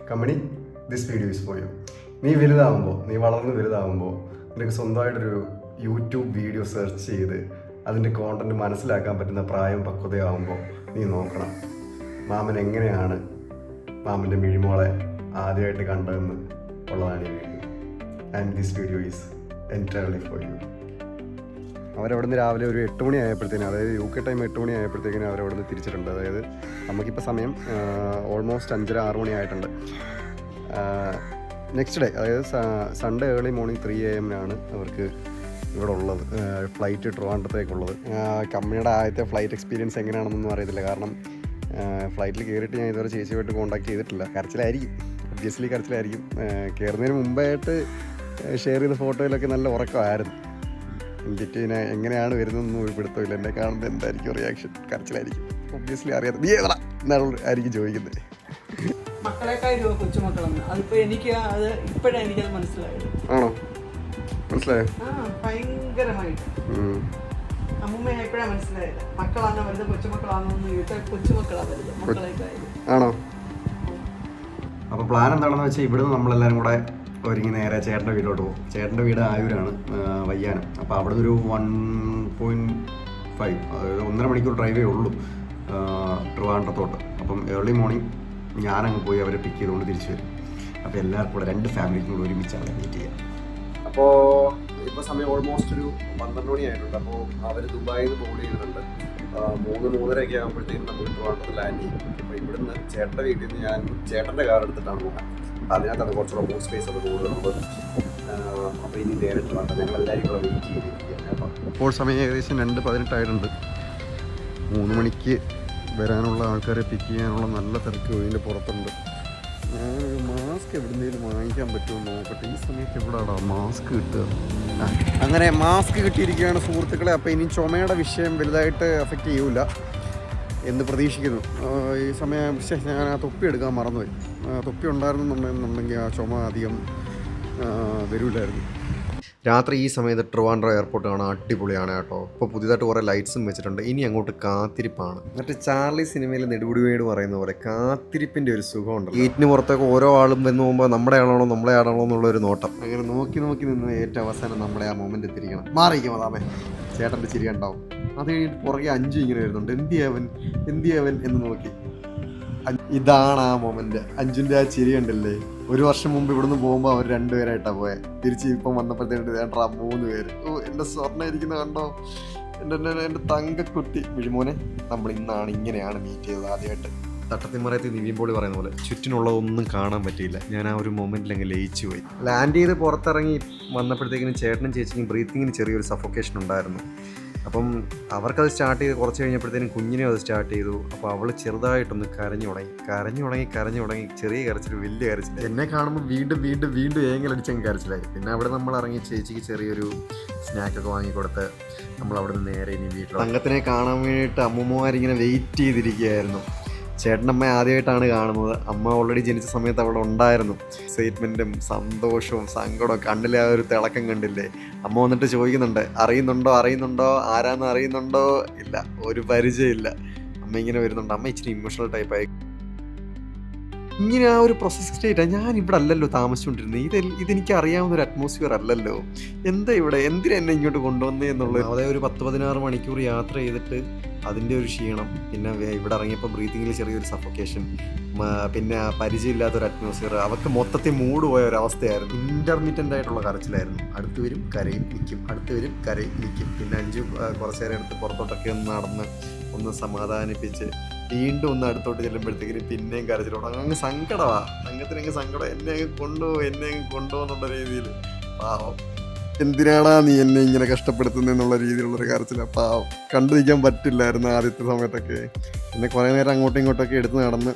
Company this video is for you. നീ വലുതാവുമ്പോൾ, നീ വളർന്ന് വലുതാവുമ്പോൾ നിനക്ക് സ്വന്തമായിട്ടൊരു യൂട്യൂബ് വീഡിയോ സെർച്ച് ചെയ്ത് അതിൻ്റെ കോണ്ടൻറ്റ് മനസ്സിലാക്കാൻ പറ്റുന്ന പ്രായം പക്വതയാവുമ്പോൾ നീ നോക്കണം മാമൻ എങ്ങനെയാണ് മാമൻ്റെ മിഴിമോളെ ആദ്യമായിട്ട് കണ്ടതെന്ന് ഉള്ളതാണ് ഈ video. And this video is entirely for you. അവരവിടുന്ന് രാവിലെ ഒരു 8 മണി ആയപ്പോഴത്തേനും, അതായത് UK ടൈം 8 മണി ആയപ്പോഴത്തേക്കിനും അവരവിടുന്ന് തിരിച്ചിട്ടുണ്ട്. അതായത് നമുക്കിപ്പോൾ സമയം ഓൾമോസ്റ്റ് 5:30-6 മണി ആയിട്ടുണ്ട്. നെക്സ്റ്റ് ഡേ, അതായത് സൺഡേ ഏർലി മോർണിംഗ് 3 AM അവർക്ക് ഇവിടെ ഉള്ളത്, ഫ്ലൈറ്റ് ട്രിവാൻഡ്രത്തേക്കുള്ളത്. കമ്പനിയുടെ ആദ്യത്തെ ഫ്ലൈറ്റ് എക്സ്പീരിയൻസ് എങ്ങനെയാണെന്നൊന്നും അറിയത്തില്ല. കാരണം ഫ്ലൈറ്റിൽ കയറിയിട്ട് ഞാൻ ഇതുവരെ ചേച്ചിയുമായിട്ട് കോൺടാക്ട് ചെയ്തിട്ടില്ല. കരച്ചിലായിരിക്കും, ഒബ്വിയസ്ലി കരച്ചിലായിരിക്കും. കയറുന്നതിന് മുമ്പായിട്ട് ഷെയർ ചെയ്ത ഫോട്ടോയിലൊക്കെ നല്ല ഉറക്കമായിരുന്നു. എന്നിട്ട് ഇതിനെ എങ്ങനെയാണ് വരുന്നതെന്നൊന്നും ഒരു പിടുത്തമില്ല. എന്നെ കാണുമ്പോൾ എന്തായിരിക്കും റിയാക്ഷൻ? കരച്ചിലായിരിക്കും, ഒബ്വിയസ്ലി അറിയാതെ. നീ ഏതാ എന്നാണ് ആയിരിക്കും ചോദിക്കുന്നത്. മക്കളെക്കാൾ കൊച്ചുമക്കളെന്ന് അതിപ്പോൾ എനിക്ക് അത് ഇപ്പോഴാണ് എനിക്കത് മനസ്സിലായത്. ആണോ? മനസ്സിലായോ? ഭയങ്കരമായിട്ട് അമ്മൂമ്മ എപ്പോഴാണ് മനസ്സിലായത്. മക്കളാണോ വലുത് കൊച്ചുമക്കളാണോ എന്ന് ചോദിച്ചാൽ കൊച്ചുമക്കളാണ് വലുത് മക്കളേക്കാൾ. ആണോ? അപ്പോൾ പ്ലാൻ എന്താണെന്ന് വെച്ചാൽ ഇവിടുന്ന് നമ്മളെല്ലാവരും കൂടെ ഒരുങ്ങി നേരെ ചേട്ടൻ്റെ വീട്ടിലോട്ട് പോകും. ചേട്ടൻ്റെ വീട് ആയൂരാണ്, വയ്യാനം. അപ്പോൾ അവിടെ ഒരു 1.5, അതായത് 1.5 മണിക്കൂർ ഡ്രൈവേ ഉള്ളൂ ട്രിവാൻഡ്രത്തോട്ട്. അപ്പം ഏർലി മോർണിംഗ് ഞാനങ്ങ് പോയി അവരെ പിക്ക് ചെയ്തുകൊണ്ട് തിരിച്ചു വരും. അപ്പോൾ എല്ലാവർക്കും കൂടെ 2 ഫാമിലിക്കും കൂടെ ഒരുമിച്ച് അവിടെ മീറ്റ് ചെയ്യാം. അപ്പോൾ ഇപ്പോൾ സമയം ഓൾമോസ്റ്റ് ഒരു 12 മണി ആയിട്ടുണ്ട്. അപ്പോൾ അവർ ദുബായിൽ നിന്ന് കോൾ ചെയ്തിട്ടുണ്ട്. 3-3:30 ആകുമ്പോഴത്തേക്കും നമുക്ക് ട്രിവാൻഡ്രത്ത് ലാൻഡ് ചെയ്യും. അപ്പോൾ ഇവിടുന്ന് ചേട്ടൻ്റെ വീട്ടിൽ നിന്ന് ഞാൻ ചേട്ടൻ്റെ കാർ എടുത്തിട്ടാണ് പോകാൻ. അതിനകത്താണ് കുറച്ചുകൂടെ ബൂട്ട് സ്പേസ് ഒക്കെ കൂടുതലുള്ളത്. അപ്പോൾ ഇനി നേരിട്ട് വേണ്ട, ഞങ്ങളെല്ലാവരും കൂടെ വെയിറ്റ് ചെയ്തിരിക്കുകയാണ് കേട്ടോ. ഇപ്പോൾ സമയം ഏകദേശം 2:18 ആയിട്ടുണ്ട്. 3 മണിക്ക് വരാനുള്ള ആൾക്കാരെ പിക്ക് ചെയ്യാനുള്ള നല്ല തിരക്ക് ഇതിൻ്റെ പുറത്തുണ്ട്. ഞാനൊരു മാസ്ക് എവിടെയെങ്കിലും വാങ്ങിക്കാൻ പറ്റുമോ നോക്കട്ടെ. ഈ സമയത്ത് എവിടെയാണോ മാസ്ക് കിട്ടുക? അങ്ങനെ മാസ്ക് കിട്ടിയിരിക്കുകയാണ് സുഹൃത്തുക്കളെ. അപ്പോൾ ഇനി ചുമയുടെ വിഷയം വലുതായിട്ട് എഫക്റ്റ് ചെയ്യൂല എന്ന് പ്രതീക്ഷിക്കുന്നു. ഈ സമയം ഞാൻ ആ തൊപ്പി എടുക്കാൻ മറന്നുപോയി. തൊപ്പി ഉണ്ടായിരുന്നുണ്ടെങ്കിൽ ആ ചുമ അധികം വരില്ലായിരുന്നു. രാത്രി ഈ സമയത്ത് ട്രിവാൻഡ്രം എയർപോർട്ട് കാണാൻ അടിപൊളിയാണ് കേട്ടോ. ഇപ്പോൾ പുതിയതായിട്ട് കുറേ ലൈറ്റ്സും വെച്ചിട്ടുണ്ട്. ഇനി അങ്ങോട്ട് കാത്തിരിപ്പാണ്. മറ്റേ ചാർലി സിനിമയിൽ നെടുപുടിവേട് പറയുന്ന പോലെ കാത്തിരിപ്പിൻ്റെ ഒരു സുഖമുണ്ട്. ഗേറ്റിന് പുറത്തേക്ക് ഓരോ ആളും വന്ന് പോകുമ്പോൾ നമ്മളെ ആളാണോ എന്നുള്ളൊരു നോട്ടം. അങ്ങനെ നോക്കി നിന്ന് ഏറ്റവും അവസാനം നമ്മളെ ആ മൊമെൻ്റ് എത്തിരിക്കണം. മാറിയിരിക്കും അതാമേ, ചേട്ടൻ്റെ ചിരി ഉണ്ടാവും. അത് കഴിഞ്ഞിട്ട് പുറകെ 5 ഇങ്ങനെ വരുന്നുണ്ട്. എന്തിയവൻ എന്ന് നോക്കി. ഇതാണ് ആ മൊമെന്റ്. 5ൻ്റെ ആ ചിരി ഉണ്ടല്ലേ. 1 വർഷം മുമ്പ് ഇവിടുന്ന് പോകുമ്പോൾ അവർ 2 പേരായിട്ടാണ് പോയത്. തിരിച്ച് ഇപ്പം വന്നപ്പോഴത്തേക്ക് 3 പേര്. എൻ്റെ സ്വർണ്ണം ഇരിക്കുന്ന കണ്ടോ, എൻ്റെ തങ്കക്കുട്ടി വിഴിമോനെ. നമ്മൾ ഇങ്ങനെയാണ് മീറ്റ് ചെയ്തത് ആദ്യമായിട്ട്. തട്ടത്തിമറയത്ത് നിവിൻപോളി പറയുന്ന പോലെ ചുറ്റിനുള്ളതൊന്നും കാണാൻ പറ്റിയില്ല. ഞാൻ ആ ഒരു മൊമെൻറ്റിൽ അങ്ങ് ലയിച്ചു പോയി. ലാൻഡ് ചെയ്ത് പുറത്തിറങ്ങി വന്നപ്പോഴത്തേക്കിനും ചേട്ടനും ചേച്ചിക്കും ബ്രീത്തിങ്ങിന് ചെറിയൊരു സഫോക്കേഷൻ ഉണ്ടായിരുന്നു. അപ്പം അവർക്കത് സ്റ്റാർട്ട് ചെയ്ത് കുറച്ച് കഴിഞ്ഞപ്പോഴത്തേനും കുഞ്ഞിനും അത് സ്റ്റാർട്ട് ചെയ്തു. അപ്പോൾ അവൾ ചെറുതായിട്ടൊന്ന് കരഞ്ഞു തുടങ്ങി. ചെറിയ കരച്ചിൽ, വലിയ കരച്ചിൽ. എന്നെ കാണുമ്പോൾ വീണ്ടും ഏങ്ങലടിച്ചങ്ങ് കരച്ചിലായി. പിന്നെ അവിടെ നമ്മൾ ഇറങ്ങി ചേച്ചിക്ക് ചെറിയൊരു സ്നാക്കൊക്കെ വാങ്ങിക്കൊടുത്ത് നമ്മൾ അവിടെ നിന്ന് നേരെ ഇനി വീട്ടിൽ. തങ്കത്തിനെ കാണാൻ വേണ്ടിയിട്ട് അമ്മൂമ്മമാരിങ്ങനെ വെയിറ്റ് ചെയ്തിരിക്കുകയായിരുന്നു. ചേട്ടനമ്മ ആദ്യമായിട്ടാണ് കാണുന്നത്. അമ്മ ഓൾറെഡി ജനിച്ച സമയത്ത് അവിടെ ഉണ്ടായിരുന്നു. എക്സൈറ്റ്മെൻറ്റും സന്തോഷവും സങ്കടവും കണ്ണിലെ ആ ഒരു തിളക്കം കണ്ടില്ലേ. അമ്മ വന്നിട്ട് ചോദിക്കുന്നുണ്ട്, അറിയുന്നുണ്ടോ ആരാന്ന് അറിയുന്നുണ്ടോ? ഇല്ല, ഒരു പരിചയമില്ല. അമ്മ ഇങ്ങനെ വരുന്നുണ്ട്. അമ്മ ഇച്ചിരി ഇമോഷണൽ ടൈപ്പായി. ഇങ്ങനെ ആ ഒരു പ്രോസസ് സ്റ്റേറ്റാണ്. ഞാൻ ഇവിടെ അല്ലല്ലോ താമസിച്ചുകൊണ്ടിരുന്നത്. ഇതെനിക്ക് അറിയാവുന്ന ഒരു അറ്റ്മോസ്ഫിയർ അല്ലല്ലോ. എന്താ ഇവിടെ, എന്തിനാ എന്നെ ഇങ്ങോട്ട് കൊണ്ടുവന്നേ എന്നുള്ളത്. അതായത് ഒരു 10-16 മണിക്കൂർ യാത്ര ചെയ്തിട്ട് അതിൻ്റെ ഒരു ക്ഷീണം, പിന്നെ ഇവിടെ ഇറങ്ങിയപ്പോൾ ബ്രീത്തിങ്ങിൽ ചെറിയൊരു സഫോക്കേഷൻ, പിന്നെ പരിചയമില്ലാത്തൊരു അറ്റ്മോസ്ഫിയർ. അവർക്ക് മൊത്തത്തിൽ മൂഡ് പോയ ഒരവസ്ഥയായിരുന്നു. ഇൻ്റർമീഡിയൻ്റ് ആയിട്ടുള്ള കരച്ചിലായിരുന്നു. അടുത്ത് വരും കരയും നിൽക്കും. പിന്നെ 5 കുറച്ച് നേരം എടുത്ത് പുറത്തോട്ടൊക്കെ ഒന്ന് നടന്ന് ഒന്ന് സമാധാനിപ്പിച്ച് വീണ്ടും ഒന്ന് അടുത്തോട്ട് ചെല്ലുമ്പോഴത്തേക്കിനും പിന്നെയും കരച്ചിലോട്ട്. അങ്ങ് സങ്കടമാണ്. അങ്ങനത്തിനങ്ങ് സങ്കടം. എന്നെ അങ്ങ് കൊണ്ടുപോകുന്നുള്ള രീതിയിൽ. പാവം, എന്തിനാടാ നീ എന്നെ ഇങ്ങനെ കഷ്ടപ്പെടുത്തുന്നുള്ള രീതിയിലുള്ളൊരു കരച്ചില. പാവം, കണ്ടിരിക്കാൻ പറ്റില്ലായിരുന്നു ആദ്യത്തെ സമയത്തൊക്കെ. പിന്നെ കുറേ നേരം അങ്ങോട്ടും ഇങ്ങോട്ടൊക്കെ എടുത്ത് നടന്ന്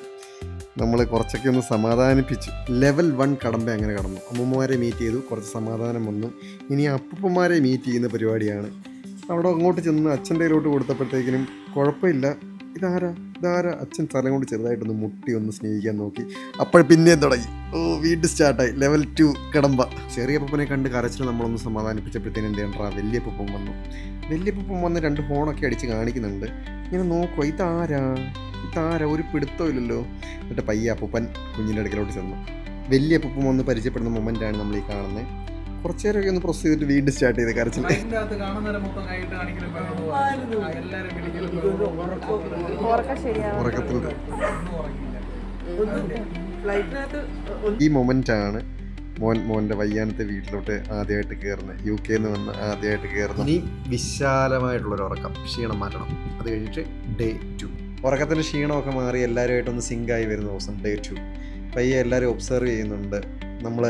നമ്മൾ കുറച്ചൊക്കെ ഒന്ന് സമാധാനിപ്പിച്ചു. ലെവൽ 1 കടമ്പ അങ്ങനെ കടന്നു. അമ്മൂമ്മമാരെ മീറ്റ് ചെയ്തു, കുറച്ച് സമാധാനം വന്നു. ഇനി അപ്പൂപ്പന്മാരെ മീറ്റ് ചെയ്യുന്ന പരിപാടിയാണ്. അവിടെ അങ്ങോട്ട് ചെന്ന് അച്ഛൻ്റെ കയ്യിലോട്ട് കൊടുത്തപ്പോഴത്തേക്കിനും കുഴപ്പമില്ല, ഇതാരാ അച്ഛൻ സ്ഥലം കൊണ്ട് ചെറുതായിട്ടൊന്ന് മുട്ടി ഒന്ന് സ്നേഹിക്കാൻ നോക്കി. അപ്പോൾ പിന്നെയും തുടങ്ങി. വീണ്ടും സ്റ്റാർട്ടായി. ലെവൽ 2 കടമ്പ. ചെറിയ പപ്പനെ കണ്ട് കരച്ചിൽ നമ്മളൊന്ന് സമാധാനിപ്പിച്ചപ്പോഴത്തേനും എന്ത് ചെയ്യണ്ടാ, വലിയ പപ്പൻ വന്നു. 2 ഹോണൊക്കെ അടിച്ച് കാണിക്കുന്നുണ്ട്. ഇങ്ങനെ നോക്കുക, ഇതാരാ ഒരു പിടുത്തവും ഇല്ലല്ലോ. എന്നിട്ട് പയ്യെ അപ്പൂപ്പൻ കുഞ്ഞിൻ്റെ അടുക്കലോട്ട് ചെന്നു. വലിയ അപ്പൂപ്പൻ വന്ന് പരിചയപ്പെടുന്ന മൊമെൻ്റാണ് നമ്മൾ ഈ കാണുന്നത്. കുറച്ച് നേരമൊക്കെ ഒന്ന് പ്രൊസ് ചെയ്തിട്ട് വീണ്ടും സ്റ്റാർട്ട് ചെയ്ത് കരച്ചിൽ. ഉറക്കത്തിൻ്റെ ഈ മൊമെൻ്റാണ് മോൻ്റെ വയ്യാനത്തെ വീട്ടിലോട്ട് ആദ്യമായിട്ട് കയറുന്നത്. UK വന്ന് ആദ്യമായിട്ട് കയറുന്നത്. ഇനി വിശാലമായിട്ടുള്ളൊരു ഉറക്കം, ക്ഷീണം മാറ്റണം. അത് കഴിഞ്ഞിട്ട് Day 2. ഉറക്കത്തിൻ്റെ ക്ഷീണമൊക്കെ മാറി എല്ലാവരുമായിട്ടൊന്ന് സിങ്കായി വരുന്ന ദിവസം Day 2. പയ്യെ എല്ലാവരും ഒബ്സർവ് ചെയ്യുന്നുണ്ട്. നമ്മൾ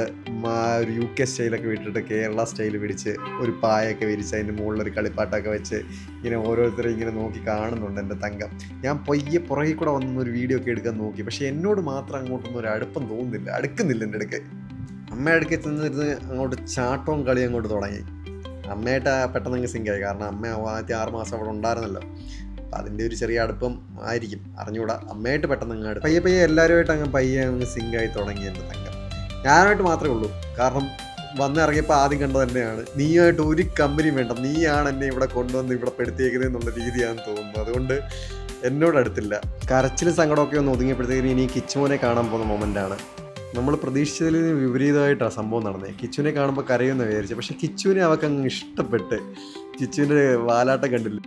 ഒരു UK സ്റ്റൈലൊക്കെ വിട്ടിട്ട് കേരള സ്റ്റൈൽ പിടിച്ച് ഒരു പായൊക്കെ വിരിച്ച് അതിൻ്റെ മുകളിലൊരു കളിപ്പാട്ടൊക്കെ വെച്ച് ഇങ്ങനെ ഓരോരുത്തരും ഇങ്ങനെ നോക്കി കാണുന്നുണ്ട് എൻ്റെ തങ്കം. ഞാൻ പയ്യെ പുറകിൽ കൂടെ വന്നൊരു വീഡിയോ ഒക്കെ എടുക്കാൻ നോക്കി. പക്ഷേ എന്നോട് മാത്രം അങ്ങോട്ടൊന്നും ഒരു അടുപ്പം തോന്നുന്നില്ല, അടുക്കുന്നില്ല എൻ്റെ അടുക്ക്. അമ്മയുടെ അടുക്ക് ചെന്നിരുന്ന് അങ്ങോട്ട് ചാട്ടവും കളി അങ്ങോട്ട് തുടങ്ങി. അമ്മയായിട്ട് പെട്ടെന്ന് അങ്ങ് സിങ്കായി. കാരണം അമ്മ ആദ്യത്തെ 6 മാസം അവിടെ ഉണ്ടായിരുന്നല്ലോ. അപ്പം അതിൻ്റെ ഒരു ചെറിയ അടുപ്പം ആയിരിക്കും, അറിഞ്ഞുകൂടാ. അമ്മയായിട്ട് പെട്ടെന്ന് അങ്ങ് അടുപ്പം. പയ്യെ എല്ലാവരുമായിട്ട് അങ്ങ് പയ്യെ അങ്ങ് സിങ്കായി തുടങ്ങി എൻ്റെ തങ്കം. ഞാനായിട്ട് മാത്രമേ ഉള്ളൂ. കാരണം വന്നിറങ്ങിയപ്പോൾ ആദ്യം കണ്ടത് തന്നെയാണ്. നീയായിട്ട് ഒരു കമ്പനിയും വേണ്ട, നീയാണ് എന്നെ ഇവിടെ കൊണ്ടുവന്ന് ഇവിടെ പെടുത്തിയേക്കുന്നത് എന്നുള്ള രീതിയാണെന്ന് തോന്നുന്നു. അതുകൊണ്ട് എന്നോട് അടുത്തില്ല. കരച്ചിലും സങ്കടമൊക്കെ ഒന്ന് ഒതുങ്ങിയപ്പോഴത്തേക്കും ഇനി കിച്ചുമോനെ കാണാൻ പോകുന്ന മൊമെൻ്റാണ്. നമ്മൾ പ്രതീക്ഷിച്ചതിൽ നിന്ന് വിപരീതമായിട്ടാണ് സംഭവം നടന്നത്. കിച്ചുവിനെ കാണുമ്പോൾ കരയുമെന്ന് വിചാരിച്ചു. പക്ഷെ കിച്ചുവിനെ അവൾക്ക് അങ്ങ് ഇഷ്ടപ്പെട്ട്. കിച്ചുവിൻ്റെ വാലാട്ടം കണ്ടില്ല.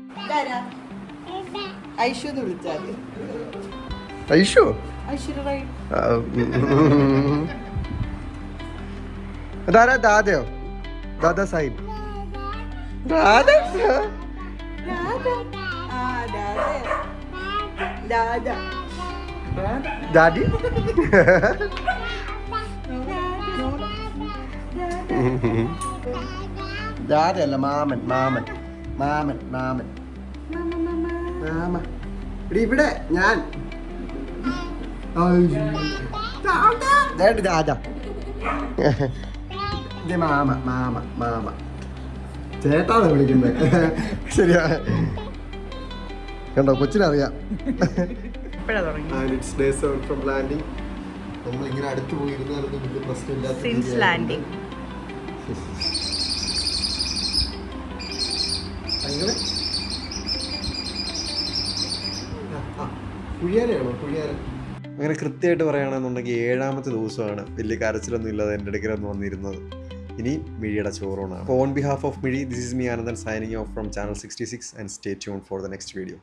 ഐഷു അതാരാ? ദാദയോ? ദാദാ സാഹിബ്? ഡാഡി? ഡാഡല്ല, മാമൻ. മാമൻ മാമൻ മാമൻ മാമ. ഇവിടെ ഞാൻ ദാദാ. മാമ മാമ മാമ ചേട്ടാണ് വിളിക്കുന്നത്. ശരിയാ, കണ്ടോ, കൊച്ചിനറിയാം. It's day 7 from landing. നമ്മൾ ഇങ്ങനെ അടുത്ത് പോയിരുന്നാലും വലിയ പ്രശ്നമില്ലാത്ത കുഴിയാനാണോ? കുഴിയാന. അങ്ങനെ കൃത്യമായിട്ട് പറയുകയാണെന്നുണ്ടെങ്കിൽ 7ാമത്തെ ദിവസമാണ് വലിയ കരച്ചിലൊന്നും ഇല്ലാതെ എൻ്റെ അടുക്കലൊന്നും വന്നിരുന്നത്. ഇനി മിഴിയുടെ ചോറോണാണ്. On behalf of Mizhi, this is me Anandan signing off from channel 66 and stay tune for the next video.